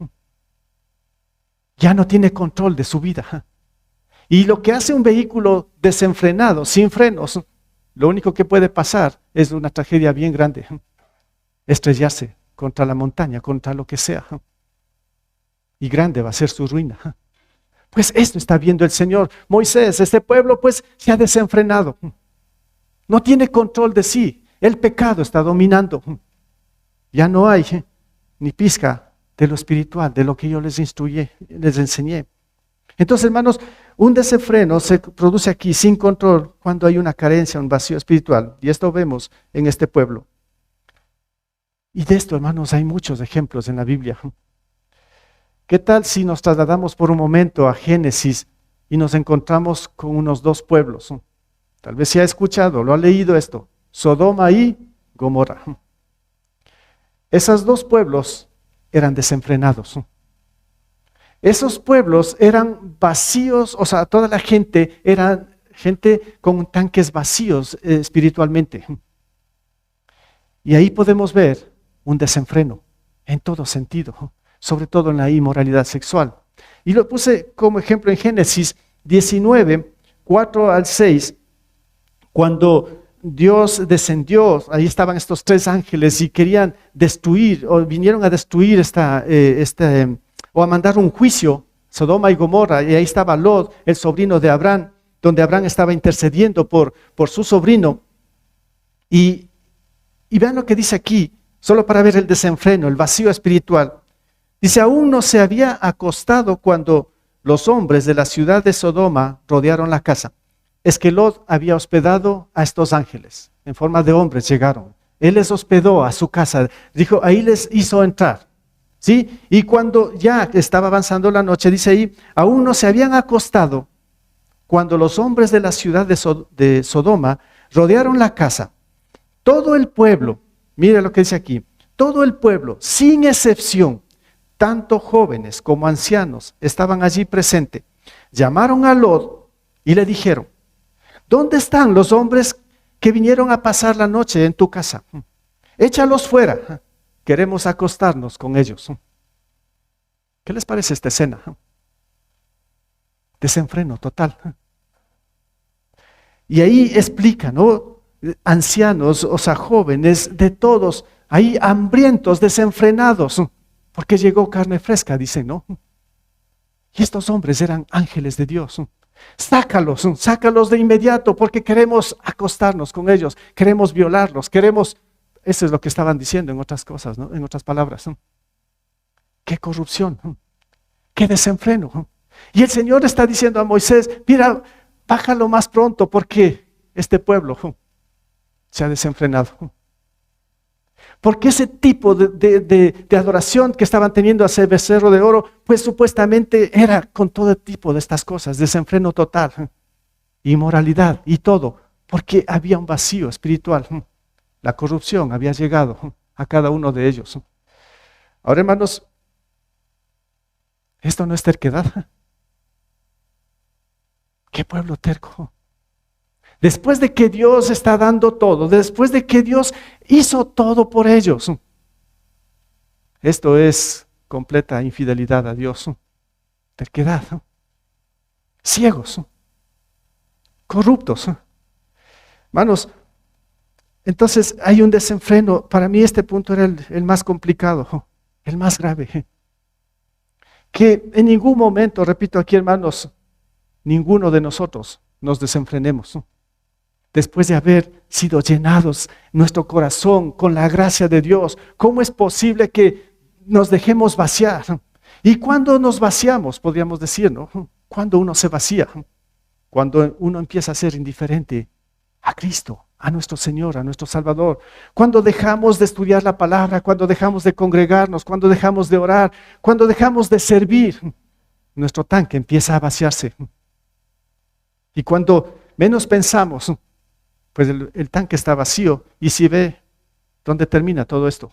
Ya no tiene control de su vida. Y lo que hace un vehículo desenfrenado, sin frenos, lo único que puede pasar es una tragedia bien grande. Estrellarse contra la montaña, contra lo que sea. Y grande va a ser su ruina. Pues esto está viendo el Señor. Moisés, este pueblo pues se ha desenfrenado. No tiene control de sí. El pecado está dominando. Ya no hay ni pizca de lo espiritual, de lo que yo les instruí, les enseñé. Entonces, hermanos, un desenfreno se produce aquí sin control cuando hay una carencia, un vacío espiritual. Y esto vemos en este pueblo. Y de esto, hermanos, hay muchos ejemplos en la Biblia. ¿Qué tal si nos trasladamos por un momento a Génesis y nos encontramos con unos dos pueblos? Tal vez se ha escuchado, lo ha leído esto, Sodoma y Gomorra. Esos dos pueblos eran desenfrenados. Esos pueblos eran vacíos, o sea, toda la gente era gente con tanques vacíos espiritualmente. Y ahí podemos ver un desenfreno en todo sentido, sobre todo en la inmoralidad sexual. Y lo puse como ejemplo en Génesis 19, 4 al 6, cuando Dios descendió, ahí estaban estos tres ángeles y querían destruir, o vinieron a destruir o a mandar un juicio, Sodoma y Gomorra, y ahí estaba Lot, el sobrino de Abraham, donde Abraham estaba intercediendo por su sobrino. Y vean lo que dice aquí, solo para ver el desenfreno, el vacío espiritual. Dice, aún no se había acostado cuando los hombres de la ciudad de Sodoma rodearon la casa. Es que Lot había hospedado a estos ángeles, en forma de hombres llegaron. Él les hospedó a su casa, dijo, ahí les hizo entrar. ¿Sí? Y cuando ya estaba avanzando la noche, dice ahí, aún no se habían acostado cuando los hombres de la ciudad de Sodoma rodearon la casa. Todo el pueblo, mire lo que dice aquí, todo el pueblo, sin excepción, tanto jóvenes como ancianos, estaban allí presentes. Llamaron a Lot y le dijeron, ¿dónde están los hombres que vinieron a pasar la noche en tu casa? Échalos fuera, queremos acostarnos con ellos. ¿Qué les parece esta escena? Desenfreno total. Y ahí explica, ¿no? Ancianos, o sea, jóvenes, de todos, ahí hambrientos, desenfrenados, porque llegó carne fresca, dicen, ¿no? Y estos hombres eran ángeles de Dios. Sácalos de inmediato, porque queremos acostarnos con ellos, queremos violarlos, eso es lo que estaban diciendo en otras cosas, ¿no? En otras palabras. ¡Qué corrupción! ¡Qué desenfreno! Y el Señor está diciendo a Moisés, mira, bájalo más pronto porque este pueblo se ha desenfrenado. Porque ese tipo de adoración que estaban teniendo a ese becerro de oro, pues supuestamente era con todo tipo de estas cosas, desenfreno total, inmoralidad y todo, porque había un vacío espiritual. La corrupción había llegado a cada uno de ellos. Ahora, hermanos, esto no es terquedad. ¿Qué pueblo terco? Después de que Dios está dando todo, después de que Dios hizo todo por ellos. Esto es completa infidelidad a Dios. Terquedad. Ciegos. Corruptos. Hermanos, entonces hay un desenfreno. Para mí este punto era el más complicado, el más grave. Que en ningún momento, repito aquí hermanos, ninguno de nosotros nos desenfrenemos. Después de haber sido llenados nuestro corazón con la gracia de Dios, ¿cómo es posible que nos dejemos vaciar? ¿Y cuando nos vaciamos? Podríamos decir, ¿no? Cuando uno se vacía, cuando uno empieza a ser indiferente a Cristo, a nuestro Señor, a nuestro Salvador, cuando dejamos de estudiar la palabra, cuando dejamos de congregarnos, cuando dejamos de orar, cuando dejamos de servir, nuestro tanque empieza a vaciarse. Y cuando menos pensamos, pues el tanque está vacío y si ve dónde termina todo esto.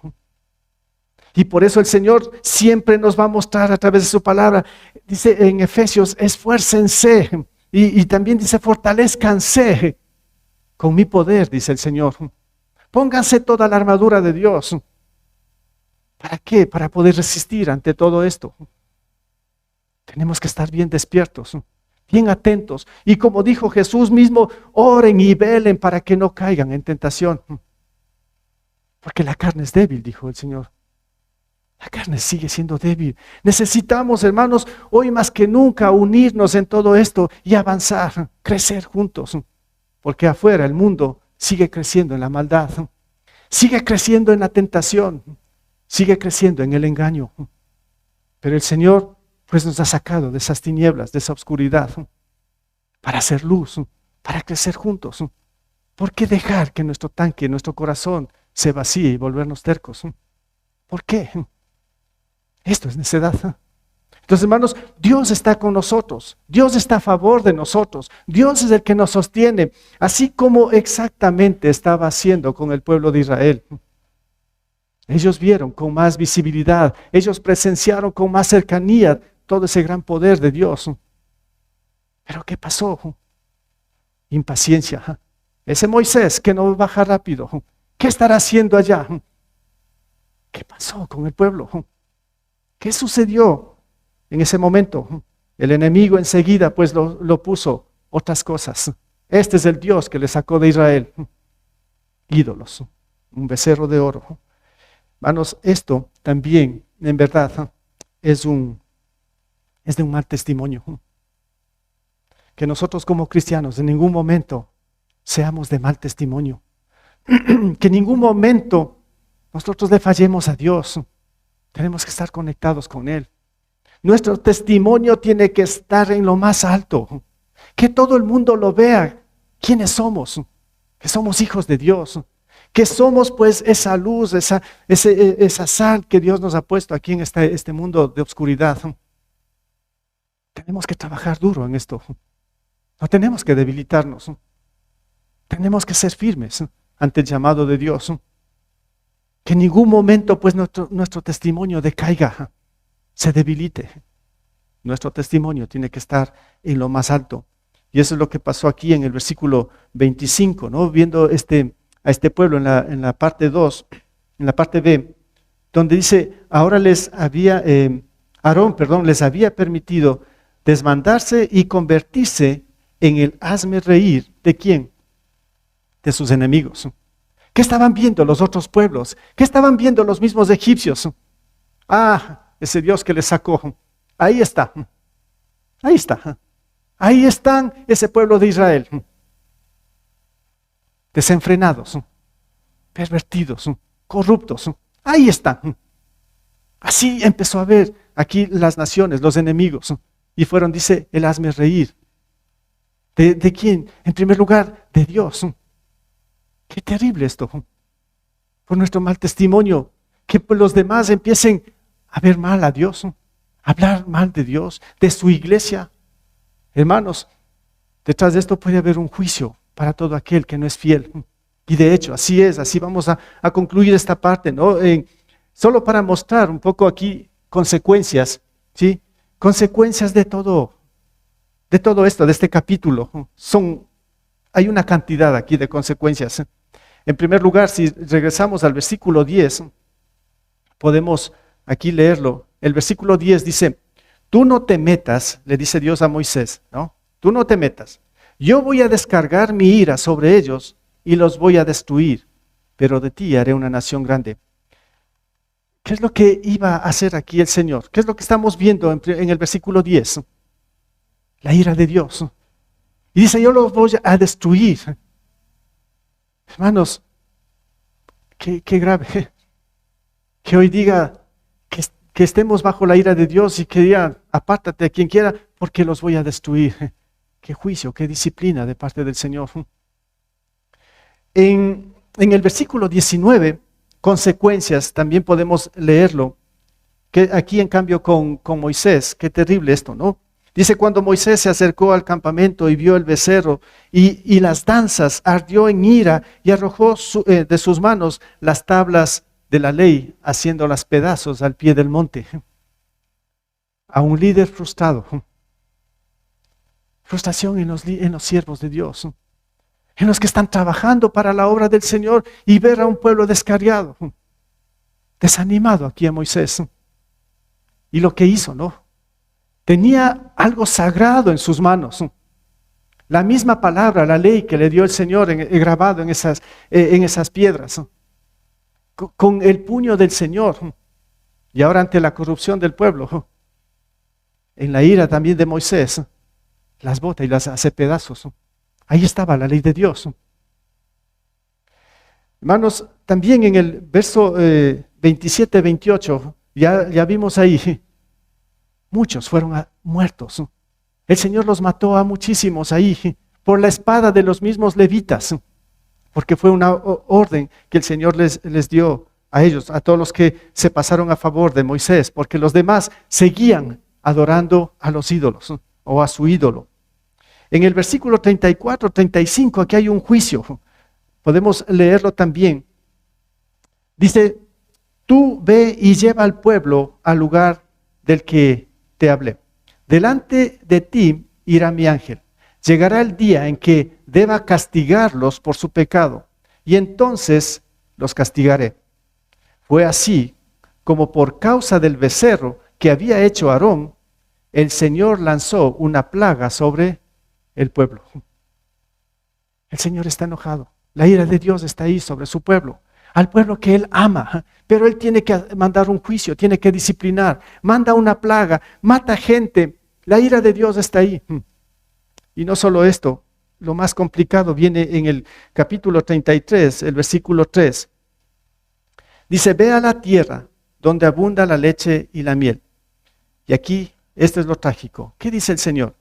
Y por eso el Señor siempre nos va a mostrar a través de su palabra. Dice en Efesios, esfuércense. Y también dice, fortalezcanse con mi poder, dice el Señor. Pónganse toda la armadura de Dios. ¿Para qué? Para poder resistir ante todo esto. Tenemos que estar bien despiertos, bien atentos. Y como dijo Jesús mismo, oren y velen para que no caigan en tentación. Porque la carne es débil, dijo el Señor. La carne sigue siendo débil. Necesitamos, hermanos, hoy más que nunca unirnos en todo esto y avanzar, crecer juntos. Porque afuera el mundo sigue creciendo en la maldad, sigue creciendo en la tentación, sigue creciendo en el engaño. Pero el Señor pues nos ha sacado de esas tinieblas, de esa oscuridad, para hacer luz, para crecer juntos. ¿Por qué dejar que nuestro tanque, nuestro corazón se vacíe y volvernos tercos? ¿Por qué? Esto es necedad. Entonces, hermanos, Dios está con nosotros, Dios está a favor de nosotros, Dios es el que nos sostiene, así como exactamente estaba haciendo con el pueblo de Israel. Ellos vieron con más visibilidad, ellos presenciaron con más cercanía todo ese gran poder de Dios. Pero ¿qué pasó? Impaciencia. Ese Moisés que no baja rápido, ¿qué estará haciendo allá? ¿Qué pasó con el pueblo? ¿Qué sucedió en ese momento? El enemigo enseguida pues lo puso otras cosas. Este es el Dios que le sacó de Israel. Ídolos, un becerro de oro. Hermanos, esto también en verdad es de un mal testimonio. Que nosotros como cristianos en ningún momento seamos de mal testimonio. Que en ningún momento nosotros le fallemos a Dios. Tenemos que estar conectados con Él. Nuestro testimonio tiene que estar en lo más alto. Que todo el mundo lo vea. ¿Quiénes somos? Que somos hijos de Dios. Que somos pues esa luz, esa sal que Dios nos ha puesto aquí en este mundo de oscuridad. Tenemos que trabajar duro en esto. No tenemos que debilitarnos. Tenemos que ser firmes ante el llamado de Dios. Que en ningún momento pues nuestro testimonio decaiga, se debilite. Nuestro testimonio tiene que estar en lo más alto. Y eso es lo que pasó aquí en el versículo 25, ¿no? Viendo a este pueblo en la parte 2, en la parte B, donde dice, ahora Aarón les había permitido desmandarse y convertirse en el hazme reír, ¿de quién? De sus enemigos. ¿Qué estaban viendo los otros pueblos? ¿Qué estaban viendo los mismos egipcios? Ese Dios que les sacó. Ahí está. Ahí está. Ahí están ese pueblo de Israel. Desenfrenados, pervertidos, corruptos. Ahí están. Así empezó a ver aquí las naciones, los enemigos. Y fueron, dice, el hazme reír. ¿De quién? En primer lugar, de Dios. Qué terrible esto. Por nuestro mal testimonio, que los demás empiecen a ver mal a Dios, a hablar mal de Dios, de su iglesia. Hermanos, detrás de esto puede haber un juicio para todo aquel que no es fiel. Y de hecho, así es, así vamos a concluir esta parte, ¿no? Solo para mostrar un poco aquí consecuencias, ¿sí? Consecuencias de todo esto, de este capítulo. Hay una cantidad aquí de consecuencias. En primer lugar, si regresamos al versículo 10, podemos aquí leerlo. El versículo 10 dice, tú no te metas, le dice Dios a Moisés, ¿no? Tú no te metas. Yo voy a descargar mi ira sobre ellos y los voy a destruir, pero de ti haré una nación grande. ¿Qué es lo que iba a hacer aquí el Señor? ¿Qué es lo que estamos viendo en el versículo 10? La ira de Dios. Y dice, yo los voy a destruir. Hermanos, qué grave. Que hoy diga que estemos bajo la ira de Dios y que diga, apártate a quien quiera, porque los voy a destruir. Qué juicio, qué disciplina de parte del Señor. En el versículo 19, consecuencias, también podemos leerlo, que aquí en cambio con Moisés, qué terrible esto, ¿no? Dice, cuando Moisés se acercó al campamento y vio el becerro y las danzas, ardió en ira y arrojó de sus manos las tablas de la ley, haciéndolas pedazos al pie del monte. A un líder frustrado. Frustración en los siervos de Dios, en los que están trabajando para la obra del Señor, y ver a un pueblo descarriado, desanimado aquí a Moisés. Y lo que hizo, ¿no? Tenía algo sagrado en sus manos. La misma palabra, la ley que le dio el Señor grabado en esas piedras. Con el puño del Señor. Y ahora ante la corrupción del pueblo, en la ira también de Moisés, las bota y las hace pedazos. Ahí estaba la ley de Dios. Hermanos, también en el verso 27-28, ya vimos ahí, muchos fueron muertos. El Señor los mató a muchísimos ahí por la espada de los mismos levitas, porque fue una orden que el Señor les dio a ellos, a todos los que se pasaron a favor de Moisés, porque los demás seguían adorando a los ídolos o a su ídolo. En el versículo 34-35, aquí hay un juicio. Podemos leerlo también. Dice, tú ve y lleva al pueblo al lugar del que te hablé. Delante de ti irá mi ángel. Llegará el día en que deba castigarlos por su pecado, y entonces los castigaré. Fue así como por causa del becerro que había hecho Aarón, el Señor lanzó una plaga sobre el pueblo. El Señor está enojado. La ira de Dios está ahí sobre su pueblo, al pueblo que Él ama, pero Él tiene que mandar un juicio, tiene que disciplinar, manda una plaga, mata gente. La ira de Dios está ahí. Y no solo esto, lo más complicado viene en el capítulo 33, el versículo 3. Dice, ve a la tierra donde abunda la leche y la miel. Y aquí, esto es lo trágico. ¿Qué dice el Señor?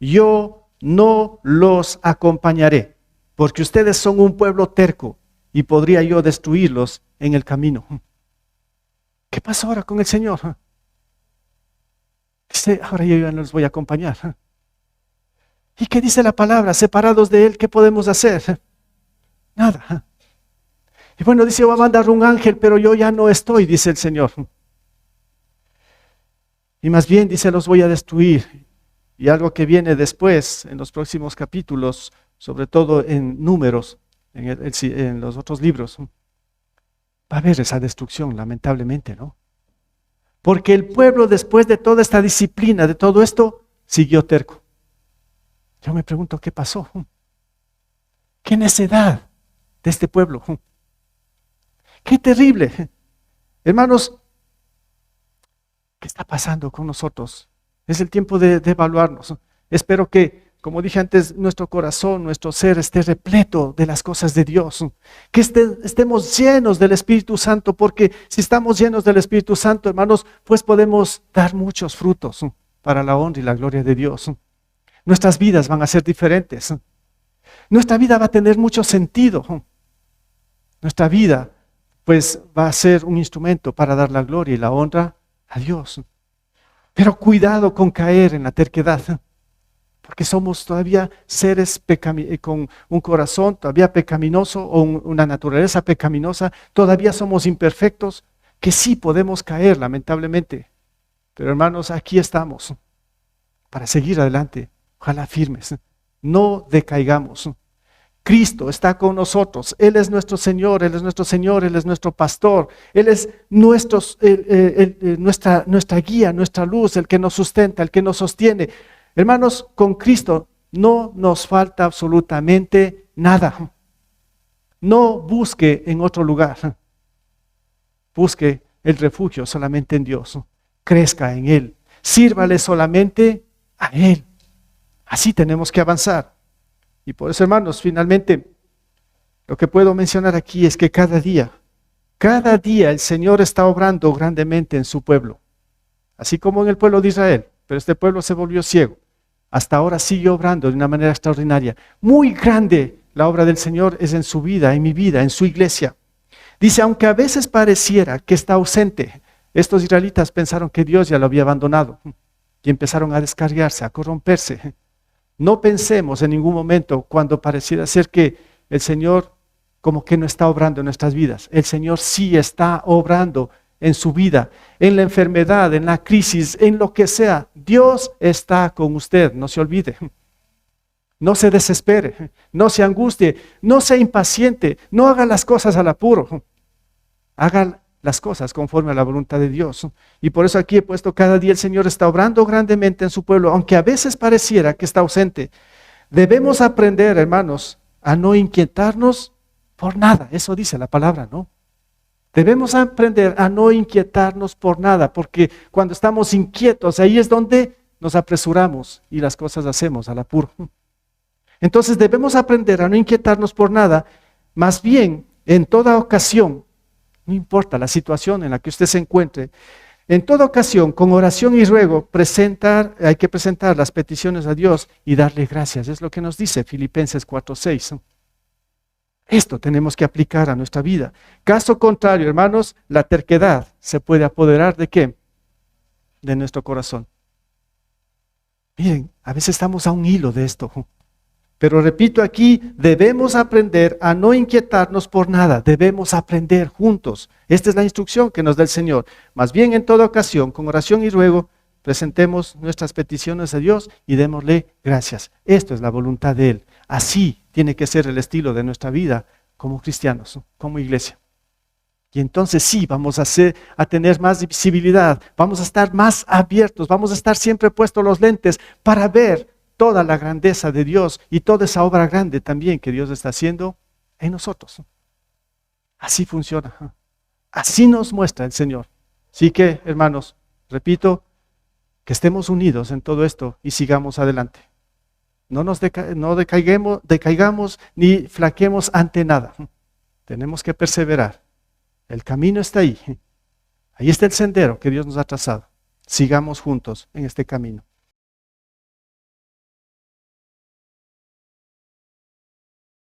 Yo no los acompañaré, porque ustedes son un pueblo terco y podría yo destruirlos en el camino. ¿Qué pasa ahora con el Señor? Dice, ahora yo ya no los voy a acompañar. ¿Y qué dice la palabra? Separados de Él, ¿qué podemos hacer? Nada. Y bueno, dice, va a mandar un ángel, pero yo ya no estoy, dice el Señor. Y más bien, dice, los voy a destruir. Y algo que viene después, en los próximos capítulos, sobre todo en Números, en los otros libros, va a haber esa destrucción, lamentablemente, ¿no? Porque el pueblo, después de toda esta disciplina, de todo esto, siguió terco. Yo me pregunto, ¿qué pasó? ¿Qué necedad de este pueblo? ¡Qué terrible! Hermanos, ¿qué está pasando con nosotros? Es el tiempo de evaluarnos. Espero que como dije antes, nuestro corazón, nuestro ser esté repleto de las cosas de Dios. Que estemos llenos del Espíritu Santo, porque si estamos llenos del Espíritu Santo, hermanos, pues podemos dar muchos frutos para la honra y la gloria de Dios. Nuestras vidas van a ser diferentes. Nuestra vida va a tener mucho sentido. Nuestra vida, pues, va a ser un instrumento para dar la gloria y la honra a Dios. Pero cuidado con caer en la terquedad, porque somos todavía seres con un corazón todavía pecaminoso o una naturaleza pecaminosa, todavía somos imperfectos, que sí podemos caer lamentablemente. Pero hermanos, aquí estamos para seguir adelante, ojalá firmes, no decaigamos. Cristo está con nosotros, Él es nuestro Señor, Él es nuestro Señor, Él es nuestro pastor, Él es nuestra guía, nuestra luz, el que nos sustenta, el que nos sostiene. Hermanos, con Cristo no nos falta absolutamente nada. No busque en otro lugar, busque el refugio solamente en Dios, crezca en Él, sírvale solamente a Él. Así tenemos que avanzar. Y por eso, hermanos, finalmente, lo que puedo mencionar aquí es que cada día el Señor está obrando grandemente en su pueblo. Así como en el pueblo de Israel, pero este pueblo se volvió ciego. Hasta ahora sigue obrando de una manera extraordinaria. Muy grande la obra del Señor es en su vida, en mi vida, en su iglesia. Dice, aunque a veces pareciera que está ausente, estos israelitas pensaron que Dios ya lo había abandonado y empezaron a descarriarse, a corromperse. No pensemos en ningún momento cuando pareciera ser que el Señor como que no está obrando en nuestras vidas. El Señor sí está obrando en su vida, en la enfermedad, en la crisis, en lo que sea. Dios está con usted, no se olvide. No se desespere, no se angustie, no sea impaciente, no haga las cosas al apuro. Haga las cosas conforme a la voluntad de Dios. Y por eso aquí he puesto, cada día el Señor está obrando grandemente en su pueblo, aunque a veces pareciera que está ausente. Debemos aprender, hermanos, a no inquietarnos por nada. Eso dice la palabra, ¿no? Debemos aprender a no inquietarnos por nada, porque cuando estamos inquietos, ahí es donde nos apresuramos y las cosas hacemos al apuro. Entonces debemos aprender a no inquietarnos por nada, más bien en toda ocasión, no importa la situación en la que usted se encuentre, en toda ocasión, con oración y ruego, hay que presentar las peticiones a Dios y darle gracias. Es lo que nos dice Filipenses 4:6. Esto tenemos que aplicar a nuestra vida. Caso contrario, hermanos, la terquedad se puede apoderar ¿de qué? De nuestro corazón. Miren, a veces estamos a un hilo de esto. Pero repito aquí, debemos aprender a no inquietarnos por nada. Debemos aprender juntos. Esta es la instrucción que nos da el Señor. Más bien en toda ocasión, con oración y ruego, presentemos nuestras peticiones a Dios y démosle gracias. Esto es la voluntad de Él. Así tiene que ser el estilo de nuestra vida como cristianos, como iglesia. Y entonces sí, vamos a tener más visibilidad, vamos a estar más abiertos, vamos a estar siempre puestos los lentes para ver toda la grandeza de Dios y toda esa obra grande también que Dios está haciendo en nosotros. Así funciona. Así nos muestra el Señor. Así que, hermanos, repito, que estemos unidos en todo esto y sigamos adelante. No decaigamos ni flaquemos ante nada. Tenemos que perseverar. El camino está ahí. Ahí está el sendero que Dios nos ha trazado. Sigamos juntos en este camino.